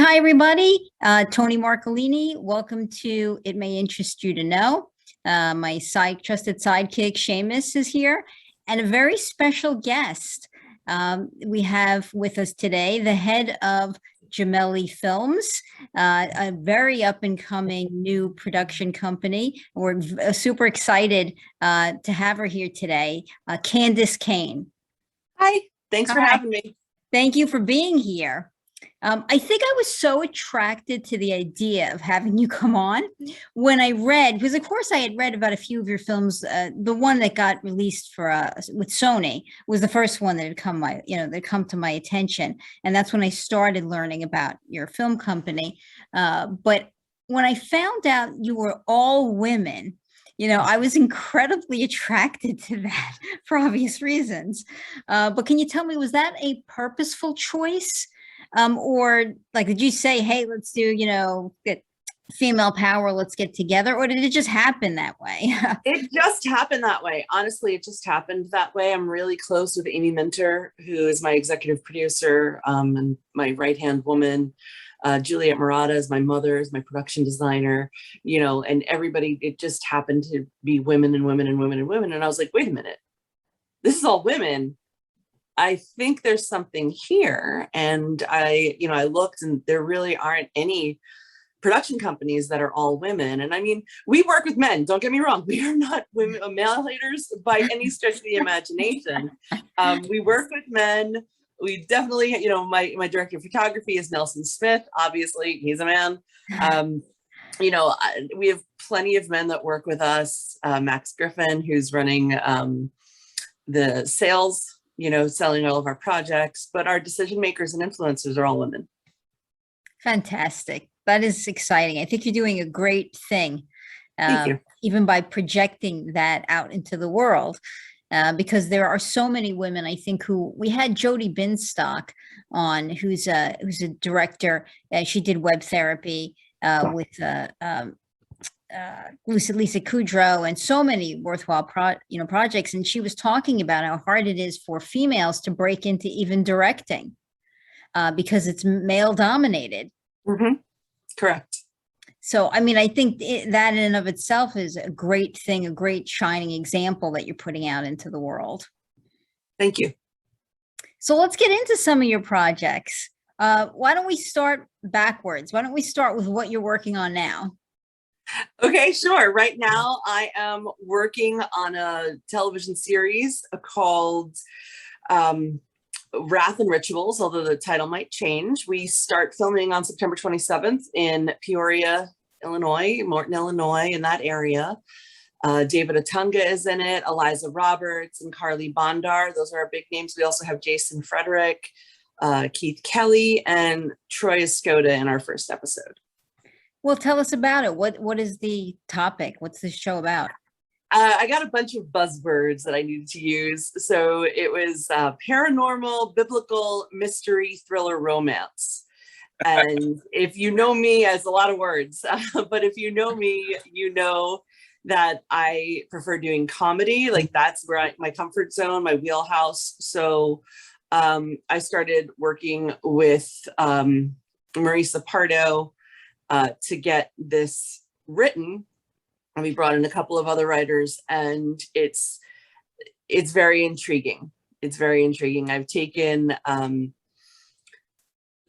Hi, everybody. Tony Marcolini. Welcome to It May Interest You to Know. My trusted sidekick, Seamus, is here, and a very special guest. We have with us today the head of Gemelli Films, a very up-and-coming new production company. We're super excited to have her here today, Candice Cain. Hi, thanks for having me. Thank you for being here. I think I was so attracted to the idea of having you come on when I read, because of course I had read about a few of your films. The one that got released for with Sony was the first one that had come to my attention, and that's when I started learning about your film company. But when I found out you were all women, I was incredibly attracted to that for obvious reasons. But can you tell me, was that a purposeful choice? Or like, did you say, hey, let's do, get female power, let's get together? Or did it just happen that way? It just happened that way. Honestly, it just happened that way. I'm really close with Amy Minter, who is my executive producer, and my right-hand woman. Juliet Murata is my mother, is my production designer, and everybody, it just happened to be women and women and women and women. And I was like, wait a minute, this is all women. I think there's something here. And I looked, and there really aren't any production companies that are all women. And I mean, we work with men, don't get me wrong. We are not women, male haters by any stretch of the imagination. We work with men. We definitely, my director of photography is Nelson Smith. Obviously, he's a man. We have plenty of men that work with us. Max Griffin, who's running the sales, selling all of our projects, but our decision makers and influencers are all women. Fantastic. That is exciting. I think you're doing a great thing, Thank you. Even by projecting that out into the world, because there are so many women, I think, who we had Jodie Binstock on, who's a director. She did web therapy with Lisa Kudrow and so many worthwhile projects. And she was talking about how hard it is for females to break into even directing because it's male dominated. Mm-hmm. Correct. So, I mean, I think that in and of itself is a great thing, a great shining example that you're putting out into the world. Thank you. So let's get into some of your projects. Why don't we start backwards? Why don't we start with what you're working on now? Okay, sure. Right now, I am working on a television series called Wrath and Rituals, although the title might change. We start filming on September 27th in Peoria, Illinois, Morton, Illinois, in that area. David Atunga is in it, Eliza Roberts, and Carly Bondar. Those are our big names. We also have Jason Frederick, Keith Kelly, and Troy Escoda in our first episode. Well, tell us about it. What is the topic? What's this show about? I got a bunch of buzzwords that I needed to use. So it was paranormal, biblical, mystery, thriller, romance. And if you know me, it's a lot of words, but if you know me, you know that I prefer doing comedy. Like that's where my comfort zone, my wheelhouse. So I started working with Marisa Pardo to get this written, and we brought in a couple of other writers, and it's very intriguing. It's very intriguing. I've taken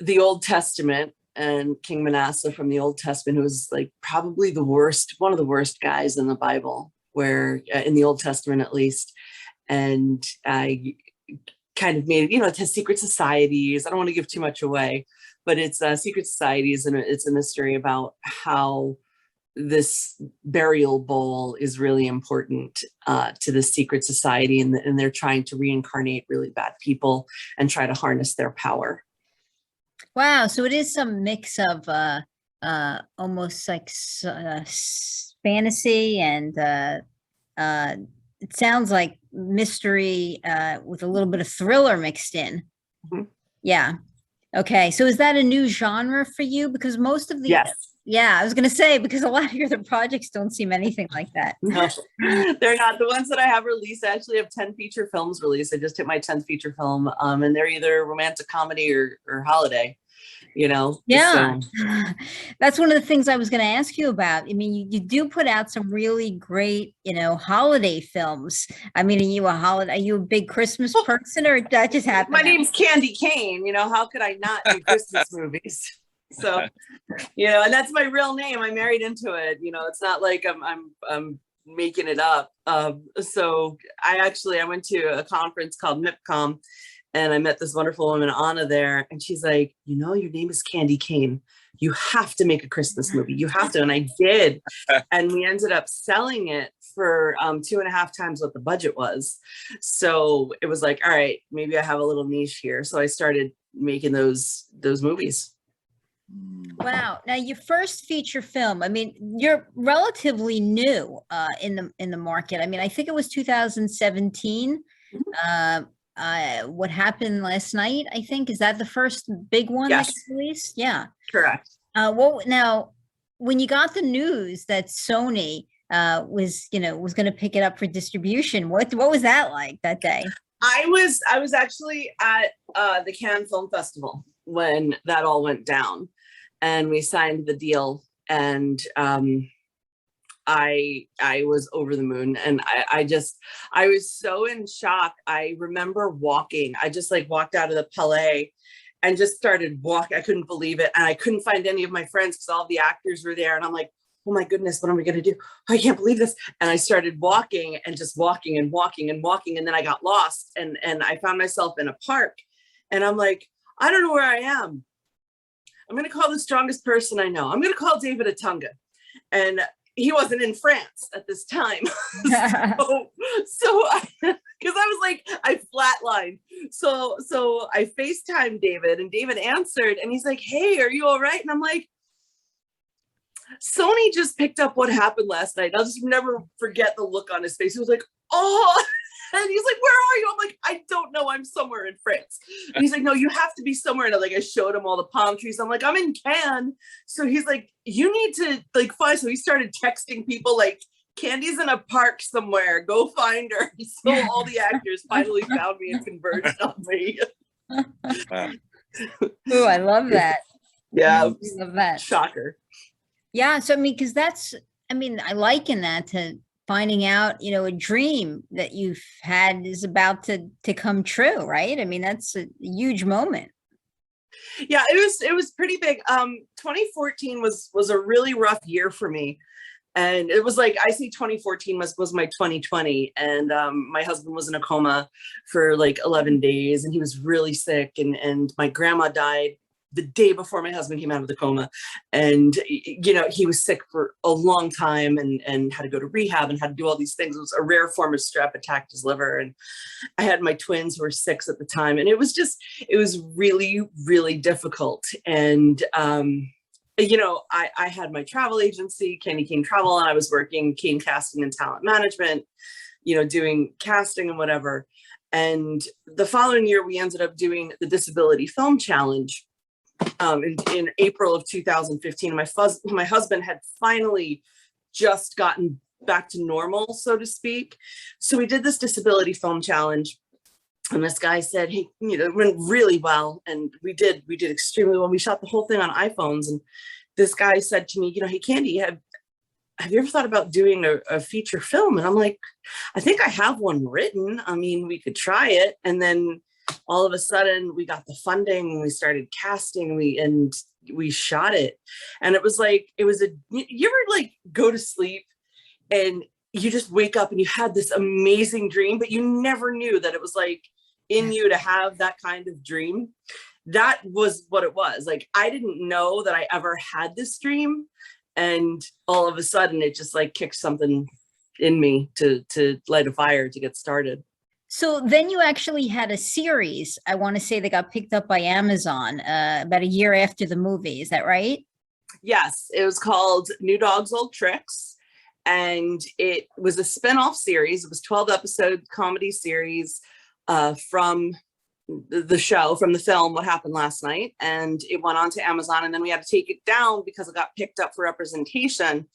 the Old Testament and King Manasseh from the Old Testament, who was like probably one of the worst guys in the Bible, where in the Old Testament at least, and I kind of made it has secret societies. I don't want to give too much away, but it's secret societies, and it's a mystery about how this burial bowl is really important to the secret society, and they're trying to reincarnate really bad people and try to harness their power. Wow. So it is some mix of almost like fantasy and it sounds like mystery with a little bit of thriller mixed in. Mm-hmm. Yeah. Okay. So is that a new genre for you? Because most of the Yes. Yeah, I was going to say, because a lot of your other projects don't seem anything like that. No, they're not. The ones that I have released, I actually have 10 feature films released. I just hit my 10th feature film, and they're either romantic comedy or holiday. you know? Yeah, So that's one of the things I was going to ask you about. I mean, you do put out some really great, holiday films. I mean, are you a big Christmas person, or that just my happened? name's Candy Cain, you know, how could I not do Christmas movies? So, you know, and that's my real name. I married into it. You know, it's not like I'm making it up. So I went to a conference called MIPCOM, and I met this wonderful woman, Anna, there. And she's like, you know, your name is Candy Cain. You have to make a Christmas movie. You have to. And I did. And we ended up selling it for 2.5 times what the budget was. So it was like, all right, maybe I have a little niche here. So I started making those movies. Wow. Now, your first feature film, I mean, you're relatively new in the market. I mean, I think it was 2017. What Happened Last Night, I think. Is that the first big one that Yes, got released? Yeah. correct. Now, when you got the news that Sony was going to pick it up for distribution, what was that like that day? I was actually at the Cannes Film Festival when that all went down, and we signed the deal, and I was over the moon, and I was so in shock. I remember walking. I just like walked out of the Palais and just started walking. I couldn't believe it, and I couldn't find any of my friends because all the actors were there, and I'm like, oh my goodness, what am I going to do? I can't believe this. And I started walking and just walking and walking and walking. And then I got lost, and I found myself in a park, and I'm like, I don't know where I am. I'm going to call the strongest person I know. I'm going to call David Atunga. And he wasn't in France at this time. Because I was like, I flatlined. So I FaceTimed David, and David answered, and he's like, hey, are you all right? And I'm like, Sony just picked up What Happened Last Night. I'll just never forget the look on his face. He was like, oh, and he's like, where are you? I'm like, I don't know. I'm somewhere in France. And he's like, no, you have to be somewhere. And I showed him all the palm trees. I'm like, I'm in Cannes. So he's like, you need to like find. So he started texting people like, Candy's in a park somewhere. Go find her. So all the actors finally found me and converged on me. Oh, I love that. Yeah, I love that. Shocker. Yeah, so I mean, because I liken that to finding out, a dream that you've had is about to come true, right? I mean, that's a huge moment. Yeah, it was pretty big. 2014 was a really rough year for me. And it was like, I say 2014 was my 2020. And my husband was in a coma for like 11 days, and he was really sick. And my grandma died the day before my husband came out of the coma. And, he was sick for a long time, and had to go to rehab and had to do all these things. It was a rare form of strep, attacked his liver. And I had my twins who were 6 at the time. And it was really, really difficult. And, I had my travel agency, Candy Cain Travel, and I was working Cain Casting and Talent Management, doing casting and whatever. And the following year, we ended up doing the Disability Film Challenge in April of 2015. My husband had finally just gotten back to normal, so to speak. So we did this Disability Film Challenge. And this guy said, hey, it went really well. And we did extremely well. We shot the whole thing on iPhones. And this guy said to me, hey, Candy, have you ever thought about doing a feature film? And I'm like, I think I have one written. I mean, we could try it. And then all of a sudden we got the funding, and we started casting, and we shot it. And it was like, you ever like go to sleep and you just wake up and you had this amazing dream, but you never knew that it was like in you to have that kind of dream. That was what it was. Like, I didn't know that I ever had this dream. And all of a sudden it just like kicked something in me to light a fire to get started. So then you actually had a series, I want to say, that got picked up by Amazon about a year after the movie. Is that right? Yes, it was called New Dogs, Old Tricks. And it was a spin-off series. It was 12-episode comedy series from the show, from the film What Happened Last Night. And it went on to Amazon, and then we had to take it down because it got picked up for representation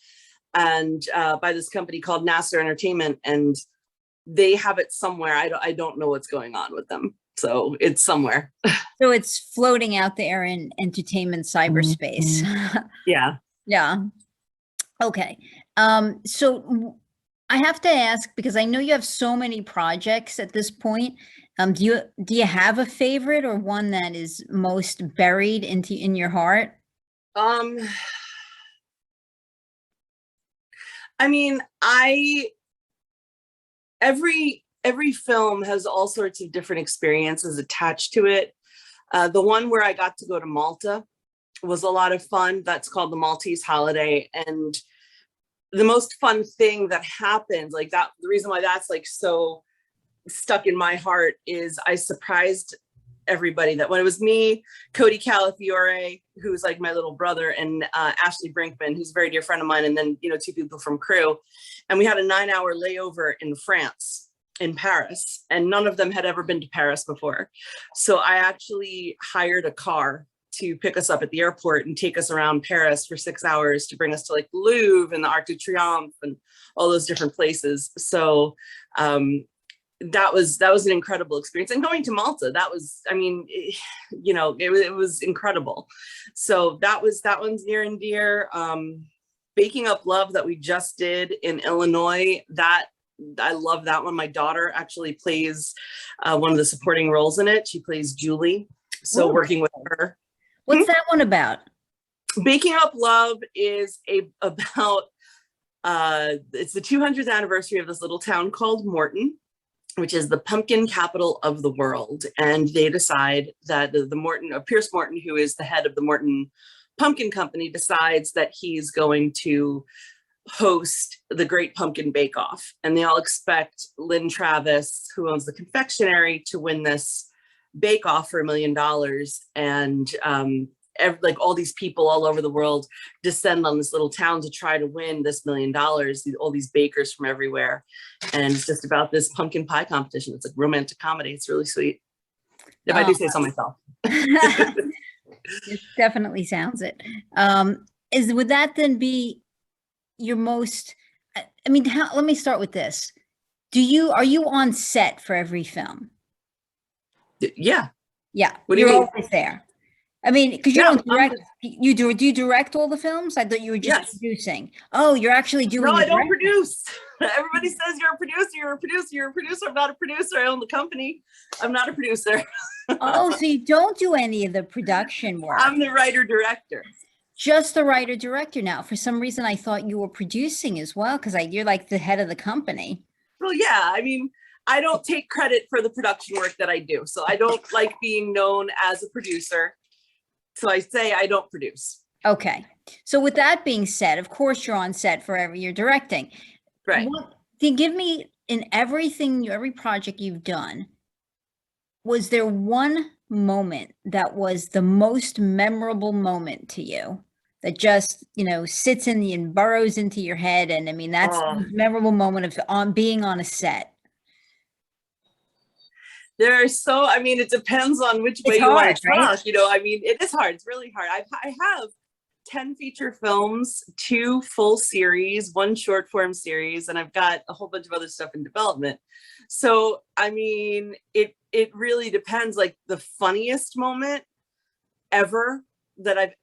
and by this company called Nasser Entertainment. And they have it somewhere. I don't know what's going on with them. So it's somewhere. So it's floating out there in entertainment cyberspace. Yeah. Yeah. Okay. So I have to ask, because I know you have so many projects at this point. Do you have a favorite or one that is most buried in your heart? Um, I mean, every film has all sorts of different experiences attached to it. The one where I got to go to Malta was a lot of fun. That's called the Maltese Holiday. And the most fun thing that happens, like that, the reason why that's like so stuck in my heart is I surprised everybody that when it was me, Cody Calafiore, who's like my little brother, and Ashley Brinkman, who's a very dear friend of mine, and then, you know, two people from crew. And we had a 9-hour layover in France, in Paris, and none of them had ever been to Paris before. So I actually hired a car to pick us up at the airport and take us around Paris for 6 hours to bring us to like the Louvre and the Arc de Triomphe and all those different places. So that was an incredible experience. And going to Malta, that was, I mean, you know, it was incredible. So that one's near and dear. Baking Up Love that we just did in Illinois, that I love that one. My daughter actually plays one of the supporting roles in it. She plays Julie. So working with her. What's that one about? Baking Up Love is about it's the 200th anniversary of this little town called Morton, which is the pumpkin capital of the world. And they decide that Pierce Morton, who is the head of the Morton Pumpkin Company, decides that he's going to host the Great Pumpkin Bake Off. And they all expect Lynn Travis, who owns the confectionery, to win this bake off for $1 million. And like all these people all over the world descend on this little town to try to win this $1 million, all these bakers from everywhere. And it's just about this pumpkin pie competition. It's a romantic comedy. It's really sweet, if I do say so myself. It definitely sounds it. Would that then be your most, I mean, let me start with this. Are you on set for every film? Yeah. Yeah. What do you mean? Always there. I mean, because you don't direct, do you direct all the films? I thought you were just producing. Oh, you're actually doing. No, I don't produce. Everybody says you're a producer, you're a producer, you're a producer. I'm not a producer. I own the company. I'm not a producer. Oh, so you don't do any of the production work. I'm the writer-director. Just the writer-director now. For some reason, I thought you were producing as well, because you're like the head of the company. Well, yeah, I mean, I don't take credit for the production work that I do. So I don't like being known as a producer. So I say I don't produce. Okay. So with that being said, of course you're on set forever. You're directing. Right. Give me, in every project you've done, was there one moment that was the most memorable moment to you that just, sits in and burrows into your head? And I mean, that's the memorable moment of being on a set. I mean, it depends on which way you want to talk, right? I mean, it is hard. It's really hard. I have 10 feature films, 2 full series, 1 short form series, and I've got a whole bunch of other stuff in development. So, I mean, it really depends. Like the funniest moment ever that I've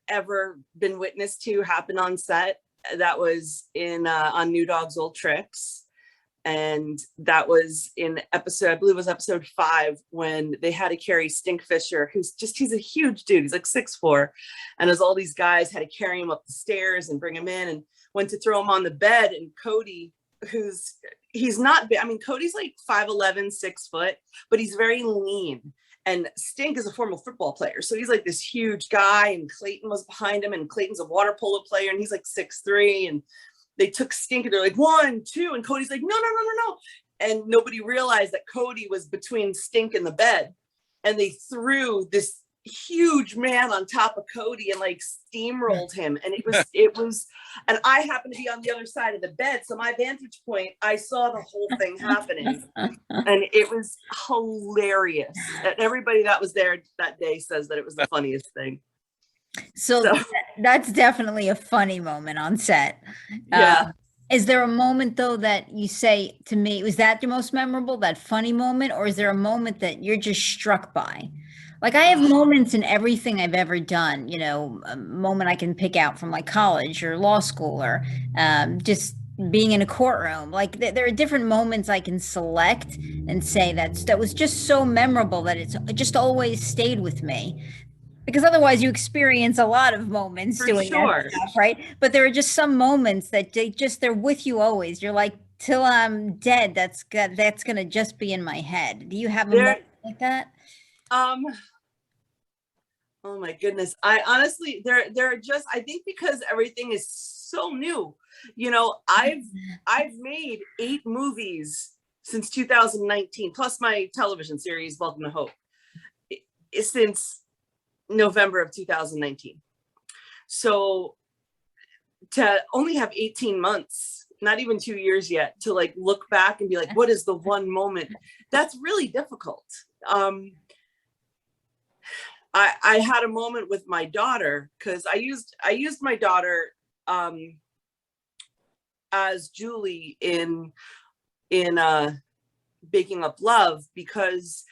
ever been witness to happen on set, that was on New Dog's Old Tricks. And that was in episode, I believe it was episode 5, when they had to carry Stink Fisher, he's a huge dude. He's like 6'4". And as all these guys had to carry him up the stairs and bring him in, and went to throw him on the bed. And Cody, he's not big. I mean, Cody's like 5'11", 6 foot, but he's very lean. And Stink is a former football player. So he's like this huge guy, and Clayton was behind him, and Clayton's a water polo player, and he's like 6'3". And they took Stink and they're like 1, 2, and Cody's like, no. And nobody realized that Cody was between Stink and the bed. And they threw this huge man on top of Cody and like steamrolled him. And it was, and I happened to be on the other side of the bed. So my vantage point, I saw the whole thing happening, and it was hilarious. And everybody that was there that day says that it was the funniest thing. So that's definitely a funny moment on set. Yeah. Is there a moment though that you say to me, was that the most memorable, that funny moment, or is there a moment that you're just struck by? Like I have Oh, moments in everything I've ever done, you know, a moment I can pick out from like college or law school or just being in a courtroom. Like there are different moments I can select and say that was just so memorable that it's just always stayed with me. Because otherwise you experience a lot of moments for doing that sure. stuff, right? But there are just some moments that they're with you always. You're like, till I'm dead, that's gonna just be in my head. Do you have a There, moment like that? um, oh my goodness. I honestly, there are just, I think because everything is so new, you know, I've made 8 movies since 2019, plus my television series, Welcome to Hope, since November of 2019. So to only have 18 months, not even 2 years yet, to like look back and be like, what is the one moment? That's really difficult. I had a moment with my daughter because I used my daughter as Julie in Baking Up Love because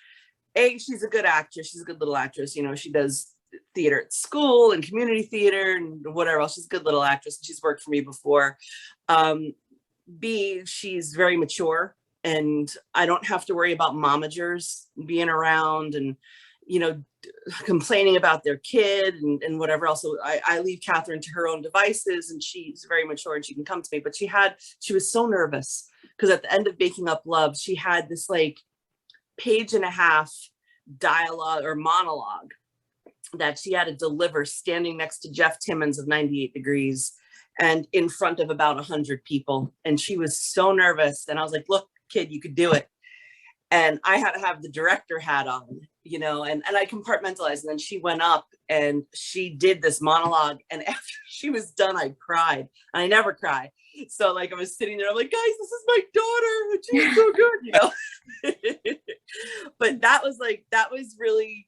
she's a good actress. She's a good little actress. You know, she does theater at school and community theater and whatever else. She's a good little actress. She's worked for me before. B, she's very mature and I don't have to worry about momagers being around and, you know, complaining about their kid and whatever else. So I leave Catherine to her own devices and she's very mature and she can come to me. But she was so nervous because at the end of Baking Up Love, she had this like page-and-a-half dialogue or monologue that she had to deliver standing next to Jeff Timmons of 98 Degrees and in front of about 100 people. And she was so nervous. And I was like, look, kid, you could do it. And I had to have the director hat on, you know, and I compartmentalized. And then she went up and she did this monologue. And after she was done, I cried. And I never cry. So like I was sitting there, I'm like, guys, this is my daughter. And she's so good, you know. But that was really,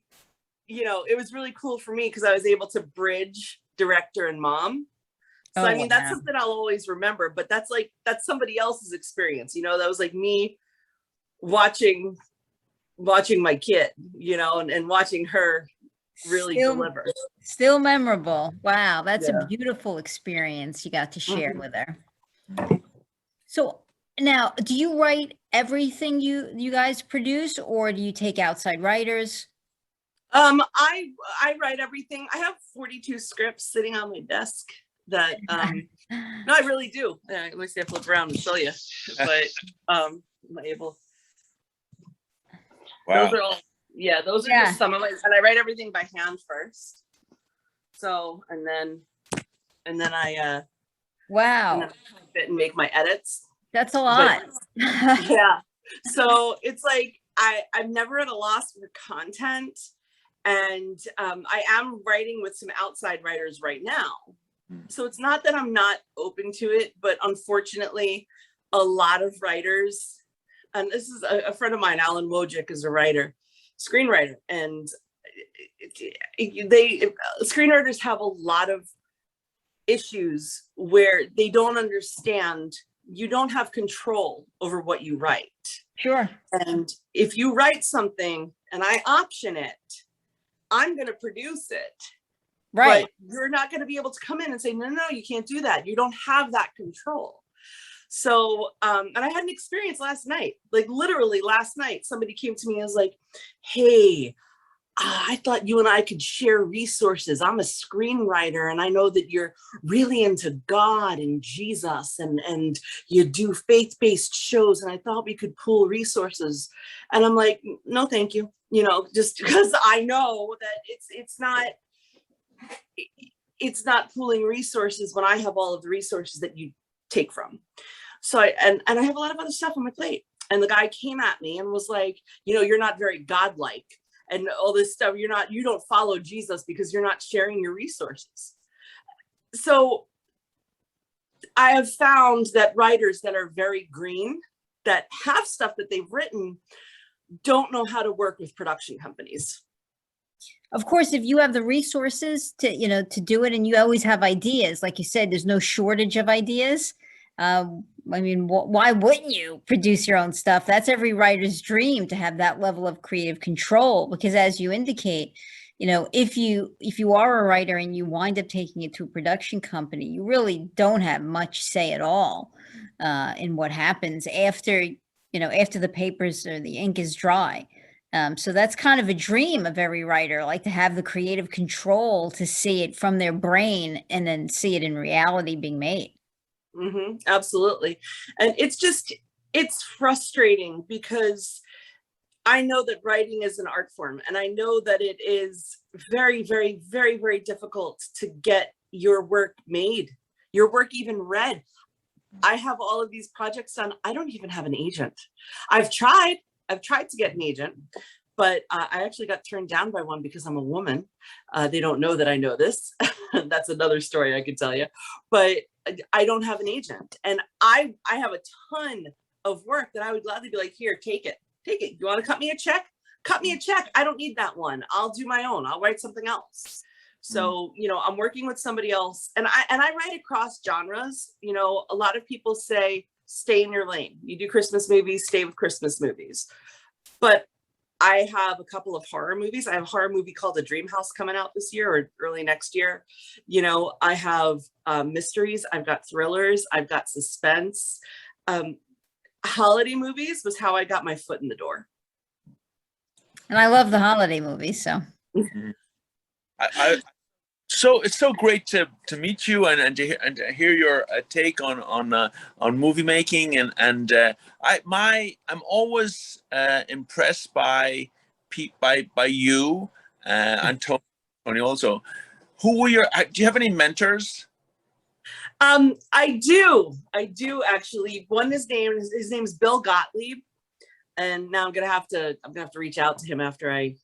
you know, it was really cool for me because I was able to bridge director and mom. So I mean, that's something I'll always remember, but that's somebody else's experience, you know, that was like me watching my kid, you know, and watching her really deliver. Still memorable. Wow, that's a Yeah. beautiful experience you got to share Mhm. with her. So now, do you write everything you guys produce, or do you take outside writers? I write everything. I have 42 scripts sitting on my desk that no, I really do. Let me see, I flip around and show you. But am I able? Wow. Those are all, yeah, those are just some of my, and I write everything by hand first. So, and then I Wow, and make my edits. that's a lot. But, yeah. So it's like, I'm never at a loss for content. And I am writing with some outside writers right now. So it's not that I'm not open to it, but unfortunately, a lot of writers, and this is a friend of mine, Alan Wojcik, is a writer, screenwriter, and screenwriters have a lot of issues where they don't understand you don't have control over what you write. Sure. And if you write something and I option it, I'm going to produce it. Right. But you're not going to be able to come in and say, no, you can't do that. You don't have that control. So, and I had an experience last night, like literally last night, somebody came to me and was like, hey, I thought you and I could share resources. I'm a screenwriter and I know that you're really into God and Jesus and you do faith-based shows. And I thought we could pool resources. And I'm like, no, thank you. You know, just because I know that it's not pooling resources when I have all of the resources that you take from. So and I have a lot of other stuff on my plate. And the guy came at me and was like, you know, you're not very godlike. And all this stuff, you don't follow Jesus because you're not sharing your resources. So I have found that writers that are very green, that have stuff that they've written, don't know how to work with production companies. Of course, if you have the resources to, you know, to do it, and you always have ideas, like you said, there's no shortage of ideas. I mean, why wouldn't you produce your own stuff? That's every writer's dream, to have that level of creative control, because as you indicate, if you are a writer and you wind up taking it to a production company, you really don't have much say at all in what happens after the papers or the ink is dry. So that's kind of a dream of every writer, like to have the creative control to see it from their brain and then see it in reality being made. Absolutely. And it's frustrating because I know that writing is an art form, and I know that it is very, very, very, very difficult to get your work made, your work even read. I have all of these projects done. I don't even have an agent. I've tried to get an agent, but I actually got turned down by one because I'm a woman. They don't know that I know this. That's another story I could tell you, but I don't have an agent. And I have a ton of work that I would gladly be like, here, take it. You want to cut me a check? Cut me a check. I don't need that one. I'll do my own. I'll write something else. So, I'm working with somebody else, and I write across genres. A lot of people say, stay in your lane. You do Christmas movies, stay with Christmas movies. But I have a couple of horror movies. I have a horror movie called The Dream House coming out this year or early next year. I have mysteries. I've got thrillers. I've got suspense. Holiday movies was how I got my foot in the door. And I love the holiday movies, so. So it's so great to meet you and to hear your take on movie making, and I'm always impressed by you and Tony also. Who were do you have any mentors? I do actually. His name's Bill Gottlieb, and now I'm gonna have to reach out to him after I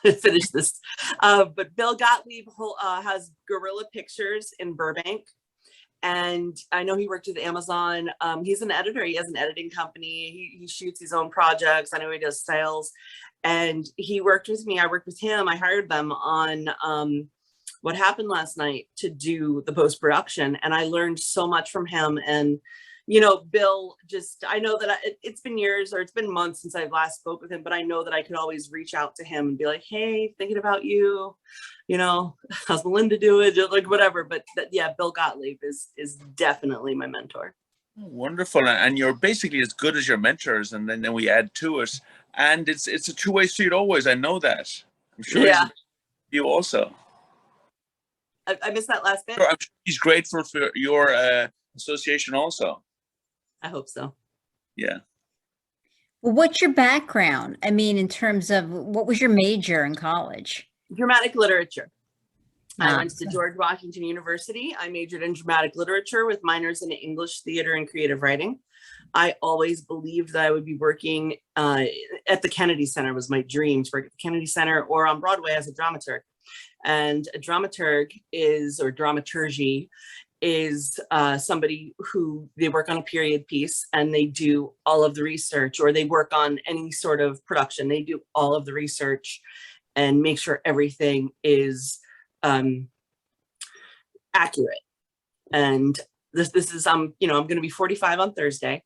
finish this. But Bill Gottlieb has Guerrilla Pictures in Burbank, and I know he worked with Amazon. He's an editor. He has an editing company. He shoots his own projects. I know he does sales, and he worked with me. I worked with him. I hired them on What Happened Last Night to do the post-production, and I learned so much from him. And Bill, I know that it's been years, or it's been months since I last spoke with him, but I know that I could always reach out to him and be like, hey, thinking about you, how's Melinda doing? Like whatever. But Bill Gottlieb is definitely my mentor. Wonderful. And you're basically as good as your mentors, and then we add to it. And it's a two-way street always. I know that. I'm sure you also. I missed that last bit. I'm sure he's grateful for your association also. I hope so. Yeah. Well, what's your background? I mean, in terms of what was your major in college? Dramatic literature. I went to George Washington University. I majored in dramatic literature with minors in English, theater, and creative writing. I always believed that I would be working at the Kennedy Center. Was my dream to work at the Kennedy Center or on Broadway as a dramaturg. And a dramaturg dramaturgy is somebody who they work on a period piece and they do all of the research, or they work on any sort of production. They do all of the research and make sure everything is accurate. And this is I'm going to be 45 on Thursday.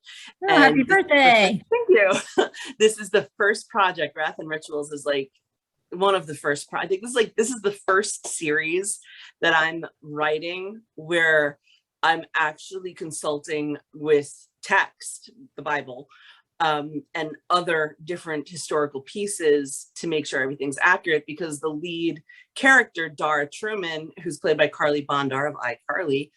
Oh, happy birthday! Thank you. This is the first project. Wrath and Rituals is like one of the first. I think this is the first series that I'm writing where I'm actually consulting with text, the Bible, and other different historical pieces to make sure everything's accurate, because the lead character, Dara Truman, who's played by Carly Bondar of iCarly,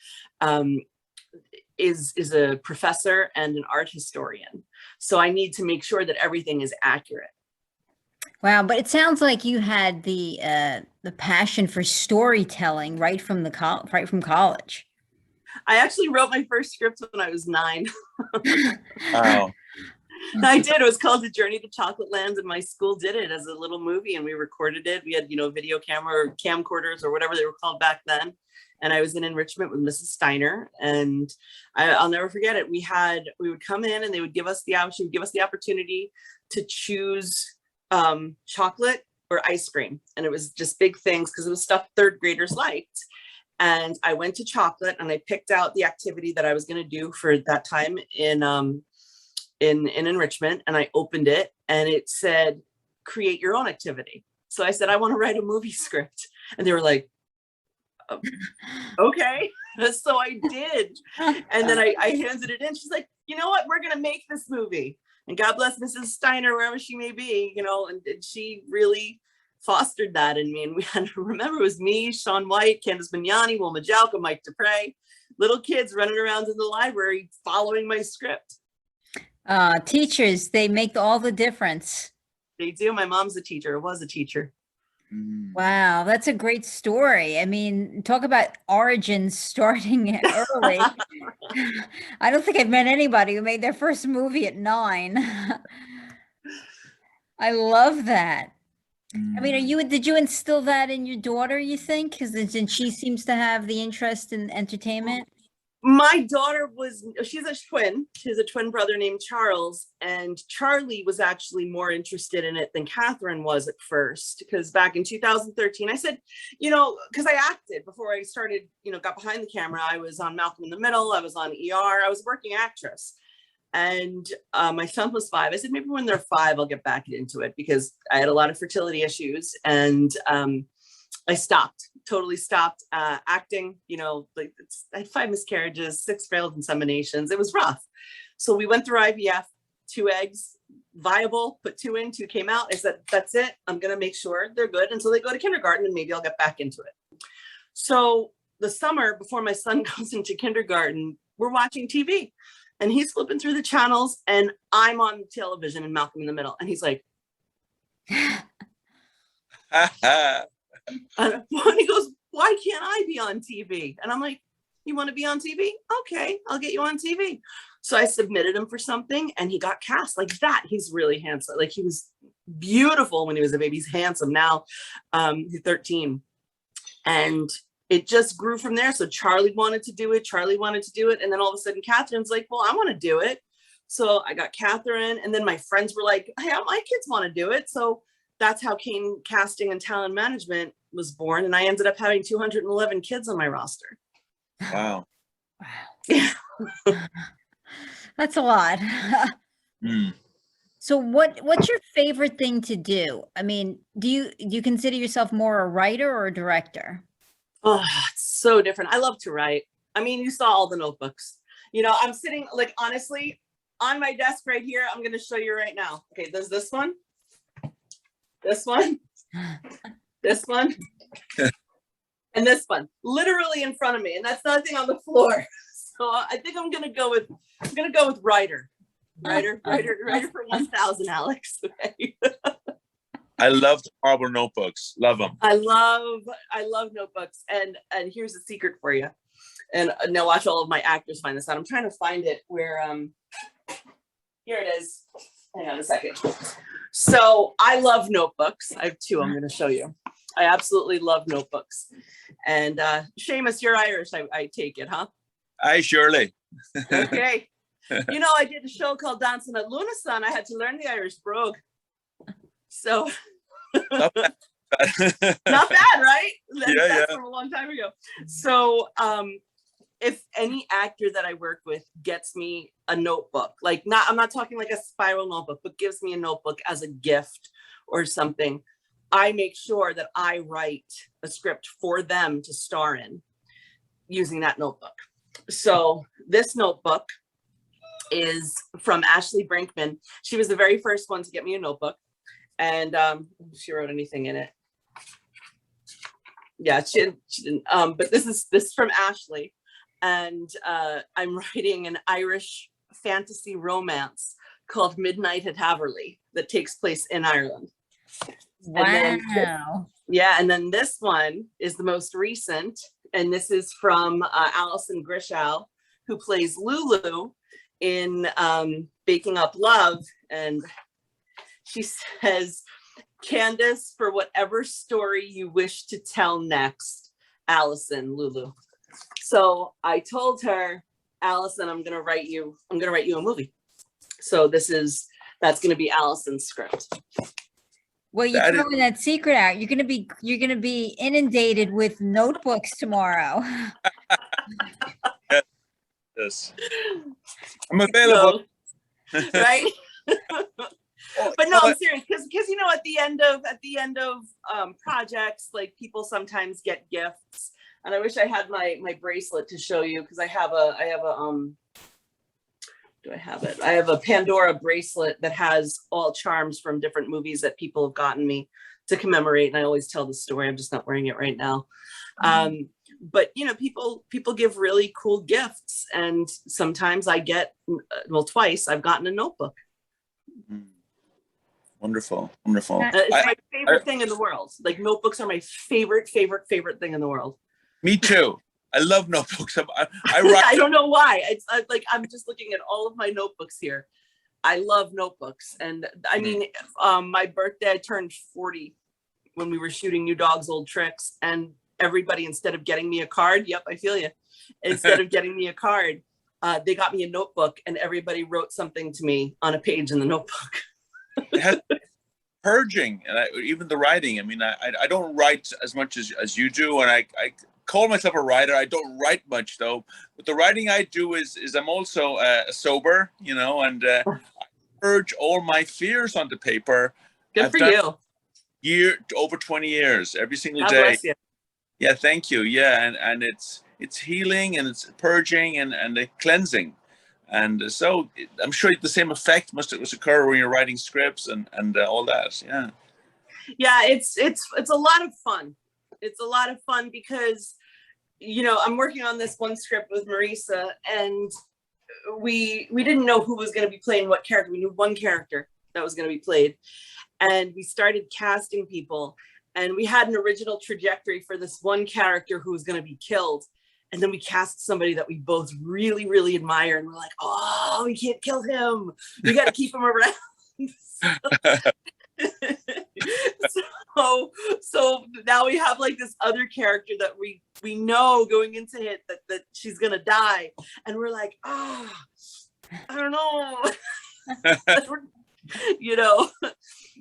is a professor and an art historian. So I need to make sure that everything is accurate. Wow, but it sounds like you had the passion for storytelling right from college. I actually wrote my first script when I was 9. Wow. I did. It was called The Journey to Chocolate Land, and my school did it as a little movie, and we recorded it. We had, video camera or camcorders or whatever they were called back then. And I was in enrichment with Mrs. Steiner, and I'll never forget it. We would come in and they would give us the opportunity to choose chocolate or ice cream. And it was just big things because it was stuff third graders liked. And I went to chocolate and I picked out the activity that I was going to do for that time in enrichment. And I opened it and it said, create your own activity. So I said, I want to write a movie script. And they were like, okay. So I did. And then I handed it in. She's like, you know what? We're going to make this movie. And God bless Mrs. Steiner, wherever she may be, you know, and she really fostered that in me. And we had to remember it was me, Sean White, Candice Cain, Wilma Jalka, Mike Dupre, little kids running around in the library following my script. Teachers, they make all the difference. They do. My mom's a teacher, or was a teacher. Wow, that's a great story. I mean, talk about origins starting early. I don't think I've met anybody who made their first movie at 9. I love that. I mean, did you instill that in your daughter, you think? Because she seems to have the interest in entertainment. My daughter she's a twin. She has a twin brother named Charles, and Charlie was actually more interested in it than Catherine was at first. Because back in 2013, I said, you know, because I acted before I started, you know, got behind the camera. I was on Malcolm in the Middle. I was on ER. I was a working actress. And my son was 5. I said, maybe when they're 5, I'll get back into it, because I had a lot of fertility issues. And I totally stopped acting. You know, like I had 5 miscarriages, 6 failed inseminations. It was rough. So we went through IVF, 2 eggs, viable, put 2 in, 2 came out. I said, that's it. I'm going to make sure they're good until they go to kindergarten, and maybe I'll get back into it. So the summer before my son goes into kindergarten, we're watching TV. And he's flipping through the channels, and I'm on television in Malcolm in the Middle. And he's like, and he goes, why can't I be on TV? And I'm like, you want to be on TV? Okay, I'll get you on TV. So I submitted him for something, and he got cast like that. He's really handsome. Like, he was beautiful when he was a baby. He's handsome now. He's 13. And it just grew from there. So Charlie wanted to do it. And then all of a sudden, Catherine's like, well, I want to do it. So I got Catherine. And then my friends were like, hey, my kids want to do it. So that's how Cain Casting and Talent Management was born. And I ended up having 211 kids on my roster. Wow. Yeah. That's a lot. So what's your favorite thing to do? I mean, do you consider yourself more a writer or a director? Oh, it's so different. I love to write. I mean, you saw all the notebooks. You know, I'm sitting, like, honestly, on my desk right here. I'm going to show you right now. Okay, there's this one, this one, this one, and this one, literally in front of me. And that's nothing on the floor. So I think I'm going to go with writer. Writer for 1,000, Alex. Okay. I love marble notebooks. Love them. I love notebooks. And here's a secret for you. And now watch all of my actors find this out. I'm trying to find it where, here it is. Hang on a second. So I love notebooks. I have 2 I'm going to show you. I absolutely love notebooks. And Seamus, you're Irish, I take it, huh? Aye, surely. Okay. You know, I did a show called Dancing at Lunason. I had to learn the Irish brogue. So Not bad. not bad, right? That's from a long time ago. So if any actor that I work with gets me a notebook, like, I'm not talking like a spiral notebook, but gives me a notebook as a gift or something, I make sure that I write a script for them to star in using that notebook. So this notebook is from Ashley Brinkman. She was the very first one to get me a notebook. And she wrote anything in it. Yeah, she didn't. But this is from Ashley. And I'm writing an Irish fantasy romance called Midnight at Haverly that takes place in Ireland. Wow. And then this one is the most recent. And this is from Alison Grishow, who plays Lulu in Baking Up Love. And she says, Candice, for whatever story you wish to tell next, Allison, Lulu. So I told her, Allison, I'm gonna write you a movie. So that's gonna be Allison's script. Well, you're That is, throwing that secret out. You're gonna be inundated with notebooks tomorrow. yes. I'm available. So, right. Oh, But no, you know I'm serious because at the end of projects, like people sometimes get gifts, and I wish I had my bracelet to show you because I have a do I have it? I have a Pandora bracelet that has all charms from different movies that people have gotten me to commemorate, and I always tell the story. I'm just not wearing it right now. But people give really cool gifts, and sometimes I get, well, twice I've gotten a notebook. Wonderful. It's my favorite thing in the world. Like, notebooks are my favorite thing in the world. Me too. I love notebooks. I write. I don't know why. It's like, I'm just looking at all of my notebooks here. I love notebooks. And I mean, my birthday, I turned 40 when we were shooting New Dog's Old Tricks, and everybody, instead of getting me a card, yep, I feel you. Instead of getting me a card, they got me a notebook, and everybody wrote something to me on a page in the notebook. It has purging, and even the writing. I mean, I don't write as much as you do, and I call myself a writer. I don't write much though, but the writing I do is I'm also sober, and I purge all my fears onto paper. Good for you. Over 20 years, every single God day. bless you. Yeah, thank you. Yeah, and it's healing, and it's purging and cleansing. And so I'm sure the same effect must occur when you're writing scripts and all that. Yeah. Yeah, it's a lot of fun. It's a lot of fun because, I'm working on this one script with Marisa, and we didn't know who was going to be playing what character. We knew one character that was going to be played, and we started casting people, and we had an original trajectory for this one character who was going to be killed. And then we cast somebody that we both really, really admire. And we're like, oh, we can't kill him. We got to keep him around. So now we have like this other character that we know going into it that she's going to die. And we're like, oh, I don't know.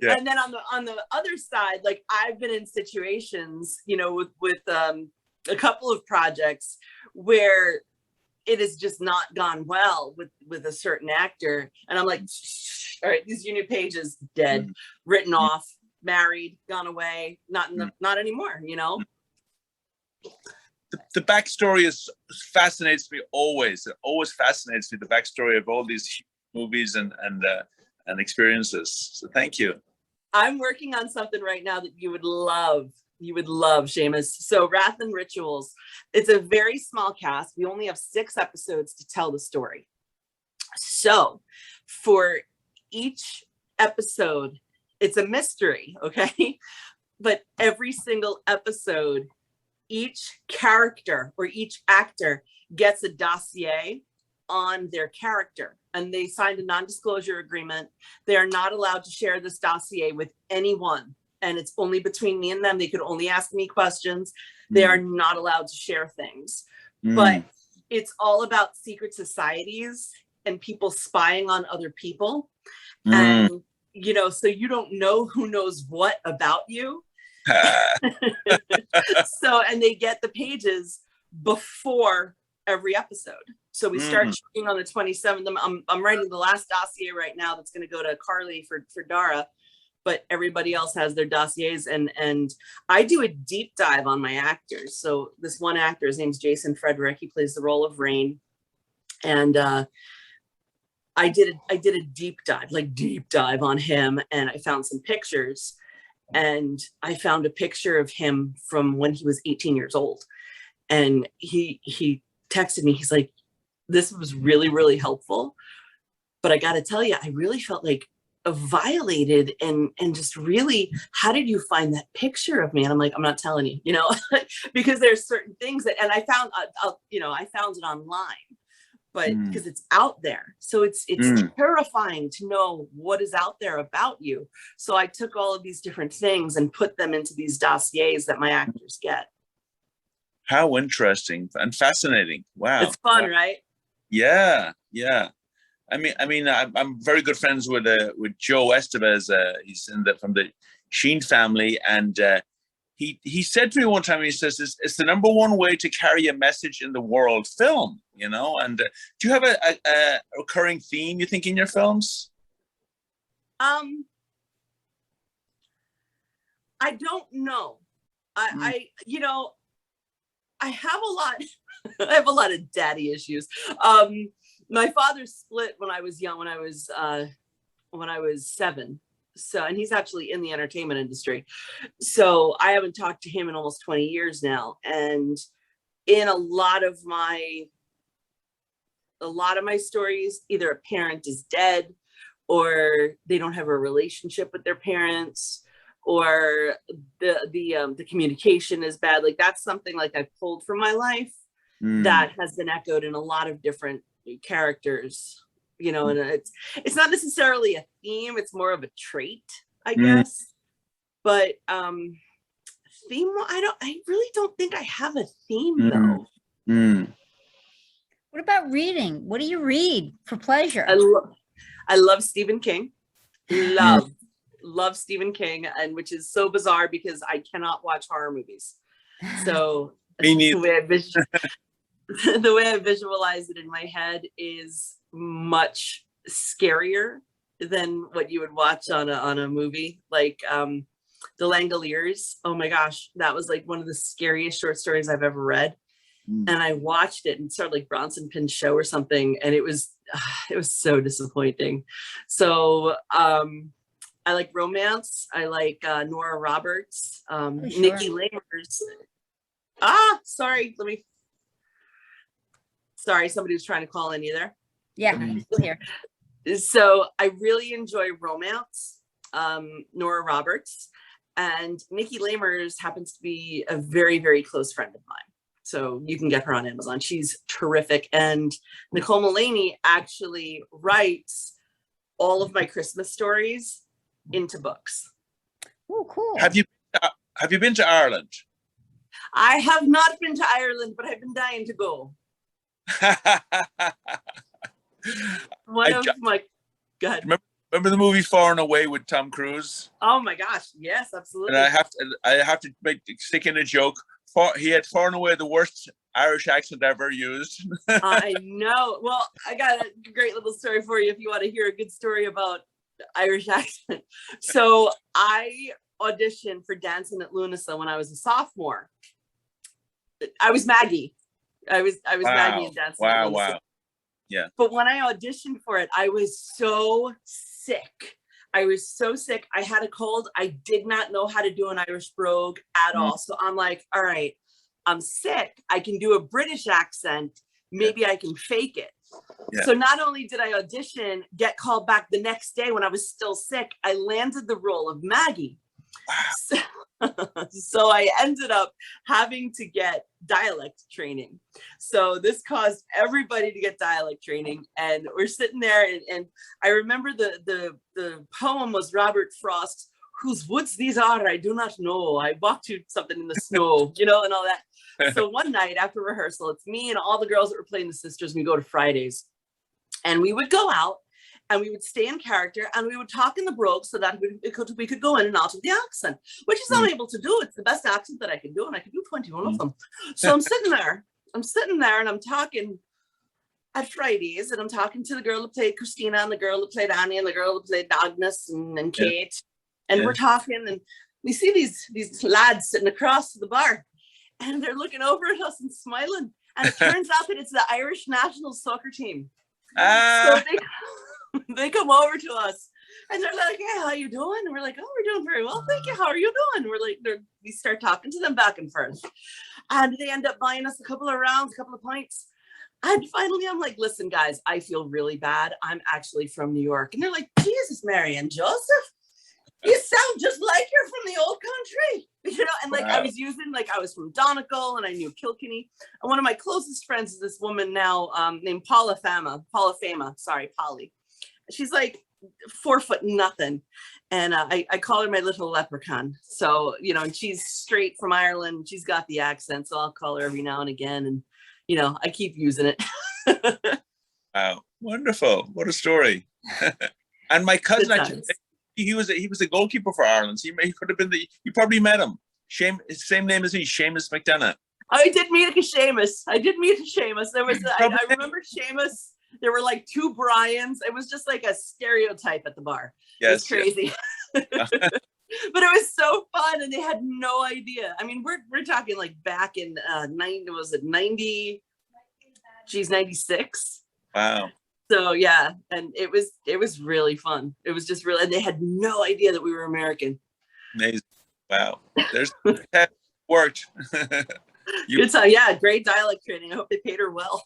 Yeah. And then on the other side, like, I've been in situations, with a couple of projects where it has just not gone well with a certain actor, and I'm like, all right, these unit pages dead, written off, married, gone away, not anymore. The backstory fascinates me always. It always fascinates me, the backstory of all these movies and experiences. So thank you. I'm working on something right now that you would love, Seamus. So Wrath and Rituals, it's a very small cast. We only have 6 episodes to tell the story. So for each episode, it's a mystery, okay? But every single episode, each character or each actor gets a dossier on their character, and they signed a non-disclosure agreement. They are not allowed to share this dossier with anyone, and it's only between me and them. They could only ask me questions. They are not allowed to share things. But it's all about secret societies and people spying on other people. And so you don't know who knows what about you. So, and they get the pages before every episode. So we start shooting on the 27th. I'm writing the last dossier right now that's going to go to Carly for Dara, but everybody else has their dossiers, and I do a deep dive on my actors. So this one actor, his name's Jason Frederick. He plays the role of Rain, and I did a deep dive on him, and I found some pictures, and I found a picture of him from when he was 18 years old, and he texted me. He's like, this was really, really helpful, but I got to tell you, I really felt like violated and just really, how did you find that picture of me? And I'm like, I'm not telling you, because there's certain things that, and I found, I found it online, but because it's out there. So it's terrifying to know what is out there about you. So I took all of these different things and put them into these dossiers that my actors get. How interesting and fascinating. Wow. It's fun, right? Yeah. Yeah. I mean, I'm very good friends with Joe Estevez. He's from the Sheen family, and he said to me one time, he says, it's the number one way to carry a message in the world, film, you know. And do you have a recurring theme, you think, in your films? I don't know. I you know, I have a lot. I have a lot of daddy issues. My father split when I was young, when I was 7. So, and he's actually in the entertainment industry. So I haven't talked to him in almost 20 years now. And in a lot of my stories, either a parent is dead, or they don't have a relationship with their parents, or the communication is bad. Like, that's something like I pulled from my life that has been echoed in a lot of different characters, you know. And it's not necessarily a theme, it's more of a trait, I guess. But theme, I really don't think I have a theme though. What about reading? What do you read for pleasure? I love Stephen King. Love Stephen King, and which is so bizarre because I cannot watch horror movies. So the way I visualize it in my head is much scarier than what you would watch on a movie. Like The Langoliers. Oh my gosh, that was like one of the scariest short stories I've ever read. And I watched it and started like Bronson Pin's show or something, and it was so disappointing. So I like romance. I like Nora Roberts, Nikki Lamers. Sorry, somebody was trying to call in either. Yeah, still here. So I really enjoy romance. Nora Roberts, and Nikki Lamers happens to be a very, very close friend of mine. So you can get her on Amazon. She's terrific. And Nicole Mulaney actually writes all of my Christmas stories into books. Oh, cool. Have you been to Ireland? I have not been to Ireland, but I've been dying to go. Go ahead. Remember the movie Far and Away with Tom Cruise? Oh my gosh, yes, absolutely. And I have to stick in a joke. He had far and away the worst Irish accent ever used. I know. Well, I got a great little story for you if you want to hear a good story about Irish accent. So I auditioned for Dancing at Lunasa when I was a sophomore. I was Maggie. I was Maggie in Dancing at Lunasa. Wow. Yeah. But when I auditioned for it, I was so sick. I had a cold. I did not know how to do an Irish brogue at all. So I'm like, all right, I'm sick. I can do a British accent. Maybe I can fake it. Yeah. So not only did I audition, get called back the next day when I was still sick, I landed the role of Maggie. So I ended up having to get dialect training. So this caused everybody to get dialect training, and we're sitting there, and I remember the poem was Robert Frost's "Whose woods these are, I do not know. I walked through something in the snow," you know, and all that. So one night after rehearsal, it's me and all the girls that were playing the sisters. We go to Fridays, and we would go out and we would stay in character, and we would talk in the brogue so that we could go in and out of the accent, which is I'm able to do. It's the best accent that I can do, and I can do 21 of them. So I'm sitting there and I'm talking at Fridays, and I'm talking to the girl who played Christina, and the girl who played Annie, and the girl who played Agnes and Kate. And we're talking, and we see these lads sitting across the bar, and they're looking over at us and smiling. And it turns out that it's the Irish national soccer team. So they come over to us, and they're like, "Hey, how you doing?" And we're like, "Oh, we're doing very well, thank you. How are you doing?" We're like, we start talking to them back and forth, and they end up buying us a couple of rounds, a couple of pints. And finally, I'm like, "Listen, guys, I feel really bad. I'm actually from New York." And they're like, "Jesus, Mary and Joseph, you sound just like you're from the old country," you know. And like, I was using, like, I was from Donegal, and I knew Kilkenny. And one of my closest friends is this woman now named Paula Fama. Sorry, Polly. She's like 4 foot nothing, and I call her my little leprechaun. So, you know, and she's straight from Ireland. She's got the accent, so I'll call her every now and again, and you know, I keep using it. Wow, wonderful! What a story! And my cousin he was a goalkeeper for Ireland. So he could have been you probably met him. Same name as me, Seamus McDonough. I did meet a Seamus. There was, I remember Seamus. There were like 2 Brians. It was just like a stereotype at the bar. Yes, it was crazy. Yes. But it was so fun, and they had no idea. I mean, we're talking like back in 90? Geez, 96. Wow. So yeah, and it was really fun. It was just really, and they had no idea that we were American. Amazing. Wow. There's that worked. Good time. Yeah, great dialect training. I hope they paid her well.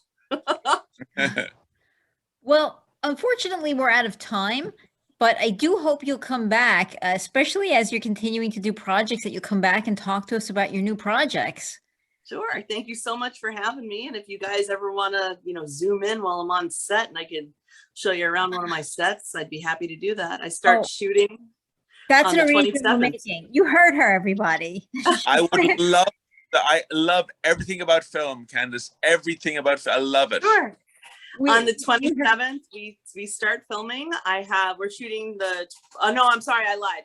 Well, unfortunately, we're out of time, but I do hope you'll come back, especially as you're continuing to do projects, that you'll come back and talk to us about your new projects. Sure. Thank you so much for having me. And if you guys ever want to, zoom in while I'm on set and I can show you around one of my sets, I'd be happy to do that. I start shooting. That's an arrangement we're making. You heard her, everybody. I would love. I love everything about film, Candice. Everything about I love it. Sure. On the 27th, we start filming. We're shooting no, I'm sorry, I lied.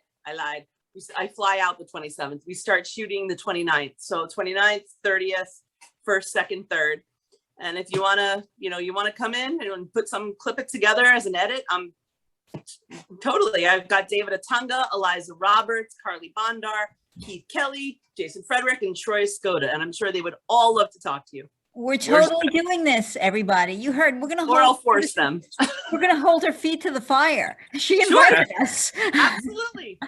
I fly out the 27th. We start shooting the 29th. So 29th, 30th, 1st, 2nd, 3rd. And if you wanna, come in and clip it together as an edit, I've got David Atunga, Eliza Roberts, Carly Bondar, Keith Kelly, Jason Frederick, and Troy Skoda. And I'm sure they would all love to talk to you. We're totally doing this, everybody. You heard. I'll force them. We're gonna hold her feet to the fire. She invited us. Absolutely.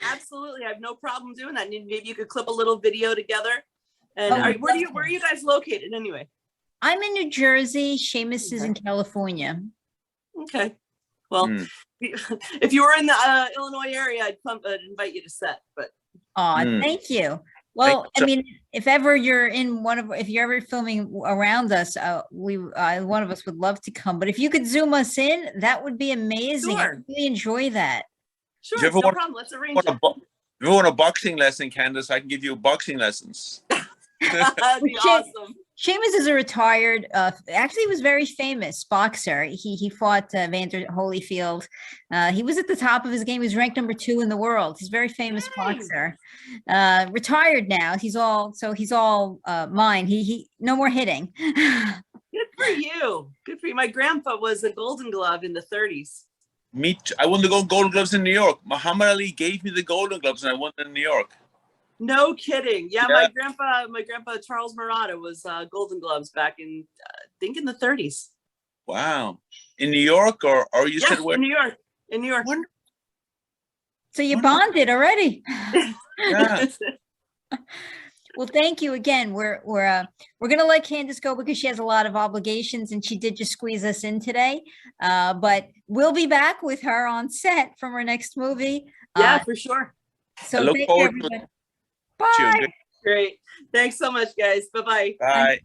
I have no problem doing that. Maybe you could clip a little video together. And where are you guys located anyway? I'm in New Jersey. Seamus is in California. Okay. Well, if you were in the Illinois area, I'd invite you to set. But thank you. Well, I mean, if you're ever filming around us, one of us would love to come. But if you could Zoom us in, that would be amazing. Sure. I really enjoy that. Sure, no problem. Let's arrange it. If you want a boxing lesson, Candice, I can give you boxing lessons. That'd be awesome. Seamus is a retired, actually was very famous boxer. He fought Vander Holyfield. He was at the top of his game. He was ranked number 2 in the world. He's a very famous boxer. Retired now. He's all mine. He no more hitting. Good for you. Good for you. My grandpa was a Golden Glove in the 30s. I won the Golden Gloves in New York. Muhammad Ali gave me the Golden Gloves and I won them in New York. No kidding. Yeah, my grandpa Charles Murata was Golden Gloves back in, I think in the 30s. Wow. In New York or you said where? In New York. In New York. So you bonded already. Yeah. Well, thank you again. We're gonna let Candice go because she has a lot of obligations and she did just squeeze us in today. But we'll be back with her on set from her next movie. Yeah, for sure. So thank you, everybody. Bye. Great. Thanks so much, guys. Bye-bye. Bye.